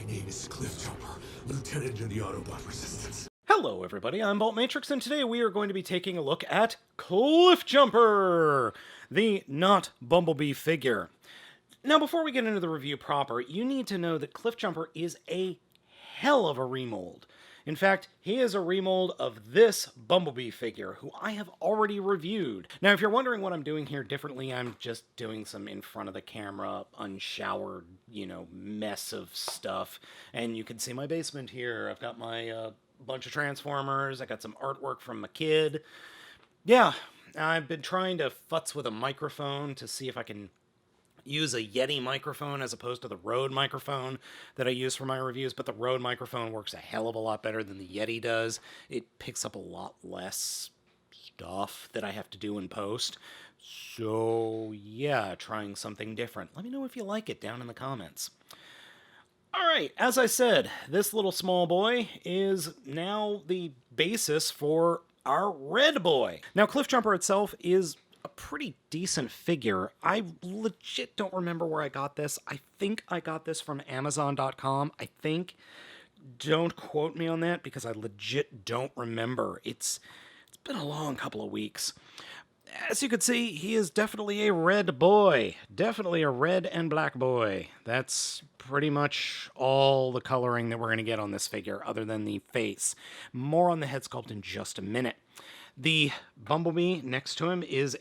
name is CLIFFJUMPER, Lieutenant in the Autobot Resistance. Hello everybody, I'm Baltmatrix, and today we are going to be taking a look at CLIFFJUMPER, the not Bumblebee figure. Now before we get into the review proper, you need to know that CLIFFJUMPER is a hell of a remold. In fact, he is a remold of this Bumblebee figure, who I have already reviewed. Now, if you're wondering what I'm doing here differently, I'm just doing some in front of the camera, unshowered, mess of stuff. And you can see my basement here. I've got my bunch of Transformers. I got some artwork from my kid. Yeah, I've been trying to futz with a microphone to see if I can use a Yeti microphone as opposed to the Rode microphone that I use for my reviews, but the Rode microphone works a hell of a lot better than the Yeti does. It picks up a lot less stuff that I have to do in post. So yeah, trying something different. Let me know if you like it down in the comments. Alright, as I said, this little small boy is now the basis for our red boy. Now, CLIFFJUMPER itself is a pretty decent figure. I legit don't remember where I got this. I think I got this from Amazon.com. I think. Don't quote me on that because I legit don't remember. It's been a long couple of weeks. As you can see, he is definitely a red boy. Definitely a red and black boy. That's pretty much all the coloring that we're going to get on this figure, other than the face. More on the head sculpt in just a minute. The Bumblebee next to him is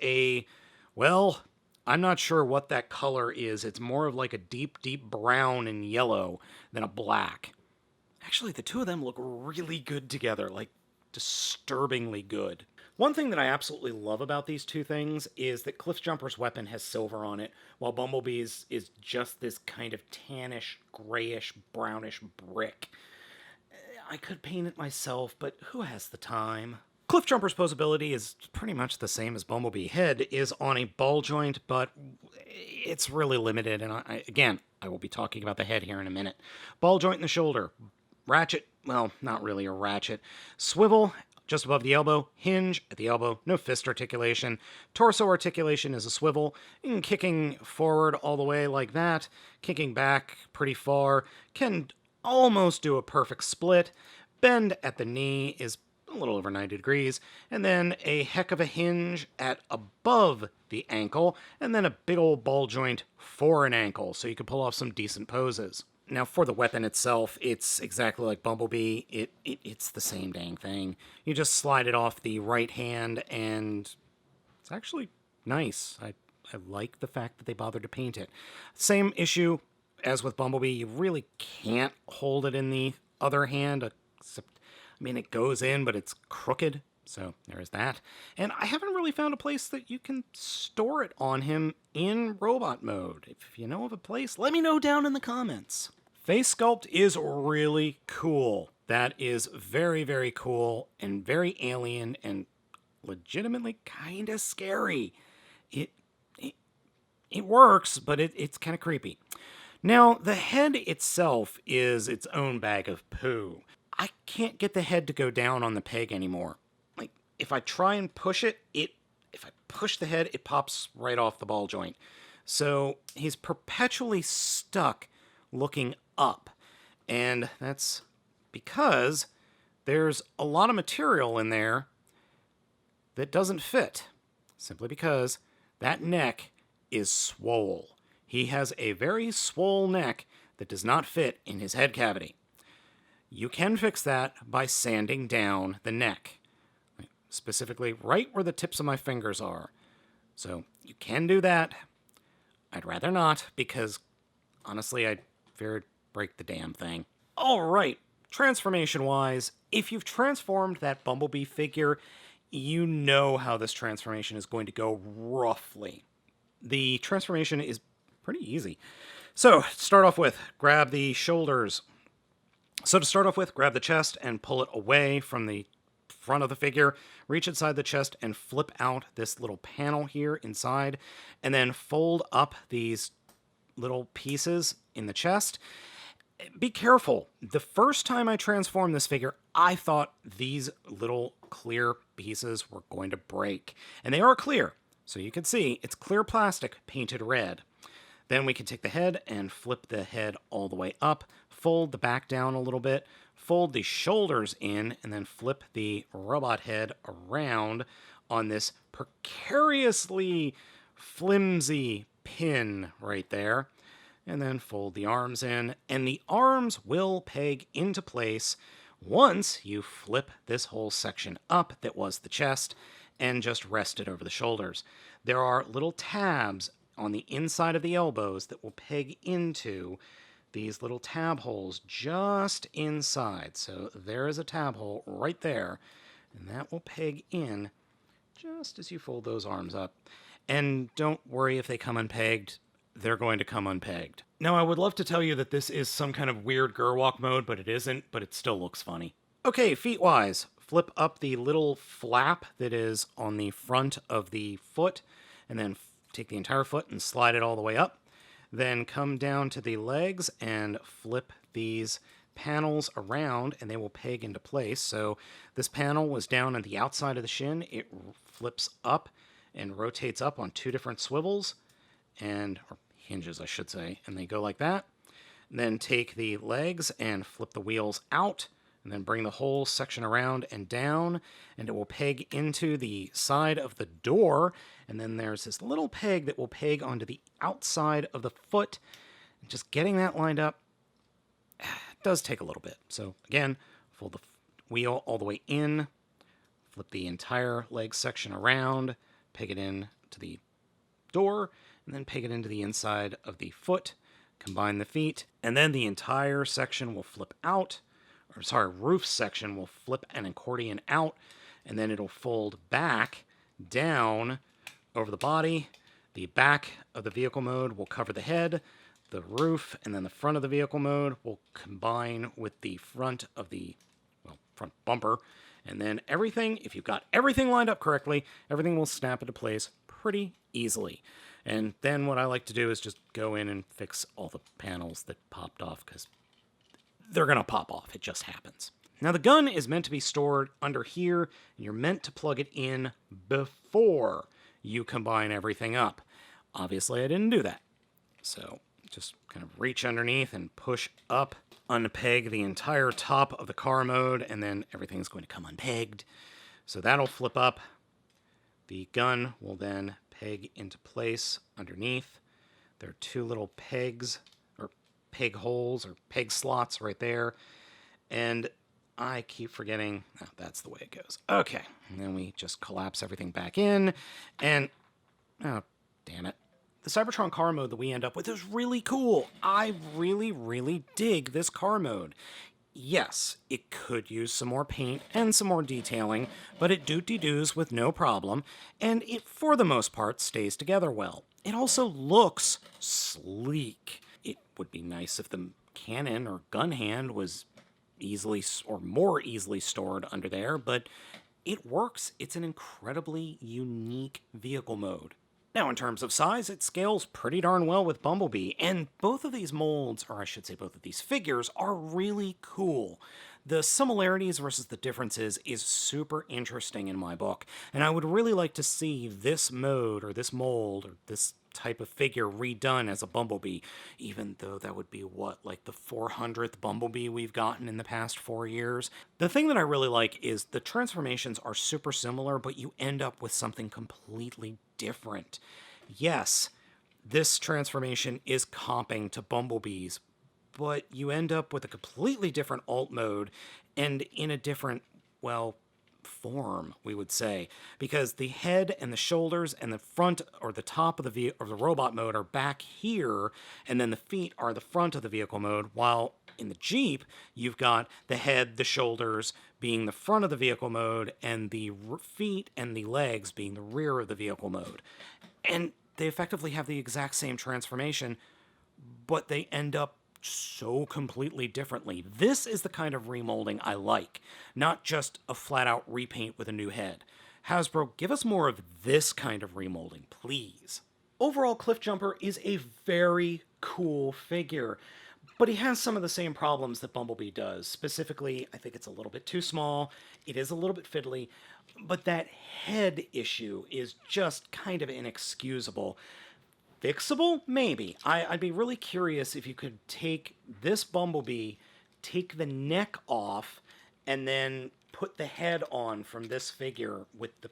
well, I'm not sure what that color is. It's more of like a deep, deep brown and yellow than a black. Actually, the two of them look really good together, like disturbingly good. One thing that I absolutely love about these two things is that CLIFFJUMPER's weapon has silver on it, while Bumblebee's is just this kind of tannish, grayish, brownish brick. I could paint it myself, but who has the time? CLIFFJUMPER's posability is pretty much the same as Bumblebee. Head is on a ball joint, but it's really limited, and I will be talking about the head here in a minute. Ball joint in the shoulder. Ratchet, well, not really a ratchet. Swivel just above the elbow. Hinge at the elbow. No fist articulation. Torso articulation is a swivel. And kicking forward all the way like that. Kicking back pretty far. Can almost do a perfect split. Bend at the knee is a little over 90 degrees, and then a heck of a hinge at above the ankle, and then a big old ball joint for an ankle, so you can pull off some decent poses. Now, for the weapon itself, it's exactly like Bumblebee. It's the same dang thing. You just slide it off the right hand, and it's actually nice. I like the fact that they bothered to paint it. Same issue as with Bumblebee. You really can't hold it in the other hand, except it goes in, but it's crooked, so there is that. And I haven't really found a place that you can store it on him in robot mode. If you know of a place, let me know down in the comments. Face sculpt is really cool. That is very, very cool and very alien and legitimately kind of scary. It works, but it's kind of creepy. Now, the head itself is its own bag of poo. I can't get the head to go down on the peg anymore. Like, if I try and push it, if I push the head, it pops right off the ball joint. So he's perpetually stuck looking up. And that's because there's a lot of material in there that doesn't fit. Simply because that neck is swole. He has a very swole neck that does not fit in his head cavity. You can fix that by sanding down the neck, specifically right where the tips of my fingers are. So you can do that. I'd rather not, because honestly, I'd fear it'd break the damn thing. All right, transformation-wise, if you've transformed that Bumblebee figure, you know how this transformation is going to go roughly. The transformation is pretty easy. So, start off with, grab the shoulders. So to start off with, grab the chest and pull it away from the front of the figure. Reach inside the chest and flip out this little panel here inside. And then fold up these little pieces in the chest. Be careful. The first time I transformed this figure, I thought these little clear pieces were going to break. And they are clear. So you can see it's clear plastic painted red. Then we can take the head and flip the head all the way up, fold the back down a little bit, fold the shoulders in, and then flip the robot head around on this precariously flimsy pin right there. And then fold the arms in, and the arms will peg into place once you flip this whole section up that was the chest and just rest it over the shoulders. There are little tabs on the inside of the elbows that will peg into these little tab holes just inside. So there is a tab hole right there, and that will peg in just as you fold those arms up. And don't worry if they come unpegged. They're going to come unpegged. Now, I would love to tell you that this is some kind of weird Gerwalk mode, but it isn't, but it still looks funny. Okay, feet-wise, flip up the little flap that is on the front of the foot, and then take the entire foot and slide it all the way up. Then come down to the legs and flip these panels around, and they will peg into place. So this panel was down on the outside of the shin. It flips up and rotates up on 2 different swivels, or hinges, I should say, and they go like that. And then take the legs and flip the wheels out, and then bring the whole section around and down, and it will peg into the side of the door. And then there's this little peg that will peg onto the outside of the foot. Just getting that lined up does take a little bit. So again, fold the wheel all the way in, flip the entire leg section around, peg it in to the door, and then peg it into the inside of the foot, combine the feet, and then the entire section will flip out, roof section will flip an accordion out, and then it'll fold back down over the body. The back of the vehicle mode will cover the head, the roof, and then the front of the vehicle mode will combine with the front of the, front bumper, and then everything, if you've got everything lined up correctly, everything will snap into place pretty easily. And then what I like to do is just go in and fix all the panels that popped off, because they're going to pop off. It just happens. Now, the gun is meant to be stored under here, and you're meant to plug it in before you combine everything up. Obviously, I didn't do that. So just kind of reach underneath and push up, unpeg the entire top of the car mode, and then everything's going to come unpegged. So that'll flip up. The gun will then peg into place underneath. There are 2 little pegs, or peg holes, or peg slots right there. And I keep forgetting, that's the way it goes. Okay, and then we just collapse everything back in, and, oh, damn it. The Cybertron car mode that we end up with is really cool. I really, really dig this car mode. Yes, it could use some more paint and some more detailing, but it doot-de-doos with no problem, and it, for the most part, stays together well. It also looks sleek. It would be nice if the cannon or gun hand was easily or more easily stored under there, but it works. It's an incredibly unique vehicle mode. Now, in terms of size, it scales pretty darn well with Bumblebee, and both of these molds, or I should say both of these figures, are really cool. The similarities versus the differences is super interesting in my book, and I would really like to see this mode, or this mold, or this type of figure redone as a Bumblebee, even though that would be, like the 400th Bumblebee we've gotten in the past 4 years. The thing that I really like is the transformations are super similar, but you end up with something completely different. Yes, this transformation is comping to Bumblebee's, but you end up with a completely different alt mode and in a different, form, we would say, because the head and the shoulders and the front or the top of the robot mode are back here, and then the feet are the front of the vehicle mode, while in the Jeep, you've got the head, the shoulders being the front of the vehicle mode, and the feet and the legs being the rear of the vehicle mode. And they effectively have the exact same transformation, but they end up so completely differently. This is the kind of remolding I like, not just a flat-out repaint with a new head. Hasbro, give us more of this kind of remolding, please. Overall, CLIFFJUMPER is a very cool figure, but he has some of the same problems that Bumblebee does. Specifically, I think it's a little bit too small, it is a little bit fiddly, but that head issue is just kind of inexcusable. fixable? Maybe. I'd be really curious if you could take this Bumblebee, take the neck off, and then put the head on from this figure with the,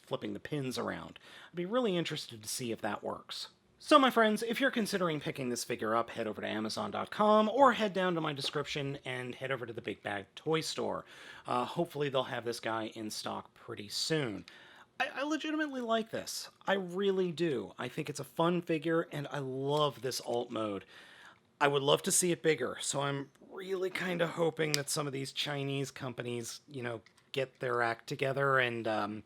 flipping the pins around. I'd be really interested to see if that works. So my friends, if you're considering picking this figure up, head over to Amazon.com or head down to my description and head over to the Big Bag Toy Store. Hopefully they'll have this guy in stock pretty soon. I legitimately like this. I really do. I think it's a fun figure, and I love this alt mode. I would love to see it bigger, so I'm really kind of hoping that some of these Chinese companies, get their act together and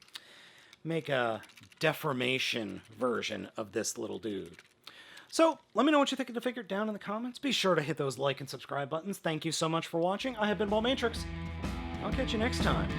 make a deformation version of this little dude. So, let me know what you think of the figure down in the comments. Be sure to hit those like and subscribe buttons. Thank you so much for watching. I have been Baltmatrix. I'll catch you next time.